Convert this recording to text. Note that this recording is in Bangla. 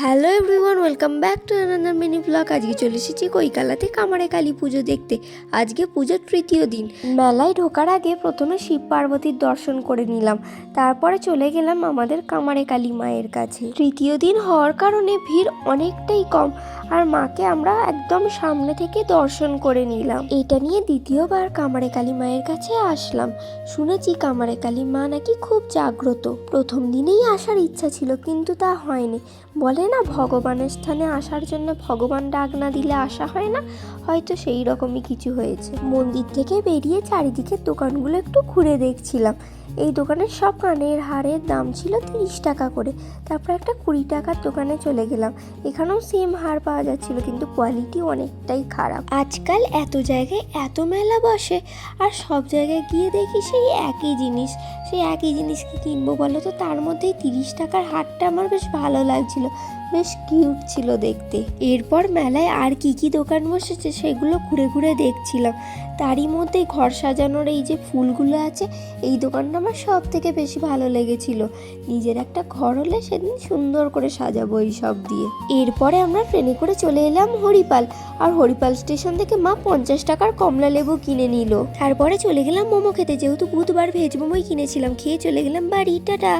Hello everyone, welcome back to another mini blog. আজকে চলে এসেছি কৈকালাতে কামারে কালী পুজো দেখতে। আজকে পুজোর তৃতীয় দিন। মেলায় ঢোকার আগে প্রথমে শিব পার্বতীর দর্শন করে নিলাম, তারপরে চলে গেলাম আমাদের কামারে কালী মায়ের কাছে। তৃতীয় দিন হওয়ার কারণে ভিড় অনেকটাই কম, আর মাকে আমরা একদম সামনে থেকে দর্শন করে নিলাম। এটা নিয়ে দ্বিতীয়বার কামারে কালী মায়ের কাছে আসলাম। শুনেছি কামারে কালী মা নাকি খুব জাগ্রত। প্রথম দিনেই আসার ইচ্ছা ছিল, কিন্তু তা হয়নি। বলে না, ভগবানের স্থানে আসার জন্য ভগবান ডাক না দিলে আসা হয় না, হয়তো সেই রকমই কিছু হয়েছে। মন্দির থেকে বেরিয়ে চারিদিকে দোকানগুলো একটু ঘুরে দেখছিলাম। এই দোকানের সব কানের হারের দাম ছিল 30 টাকা করে। তারপর একটা 20 টাকার দোকানে চলে গেলাম। এখানেও সেম হার পাওয়া যাচ্ছিল, কিন্তু কোয়ালিটি অনেকটাই খারাপ। আজকাল এত জায়গায় এত মেলা বসে, আর সব জায়গায় গিয়ে দেখি সেই একই জিনিস। সেই একই জিনিস কি কিনবো বলো তো? তার মধ্যেই 30 টাকার হারটা আমার বেশ ভালো লাগছিল, বেশ কিউট ছিল দেখতে। এরপর মেলায় আর কি কি দোকান বসেছে সেগুলো ঘুরে ঘুরে দেখছিলাম। তারই মধ্যে ঘর সাজানোর এই যে ফুলগুলো আছে, এই দোকানটা আমার সব থেকে বেশি ভালো লেগেছিল। নিজের একটা ঘর হলে সেদিন সুন্দর করে সাজাবো এই সব দিয়ে। এরপরে আমরা ট্রেনে করে চলে এলাম হরিপাল, আর হরিপাল স্টেশন থেকে মা 50 টাকার কমলা লেবু কিনে নিল। তারপরে চলে গেলাম মোমো খেতে, যেহেতু বুধবার ভেজ মোমোই কিনেছিলাম। খেয়ে চলে গেলাম বাড়ি। টাটা।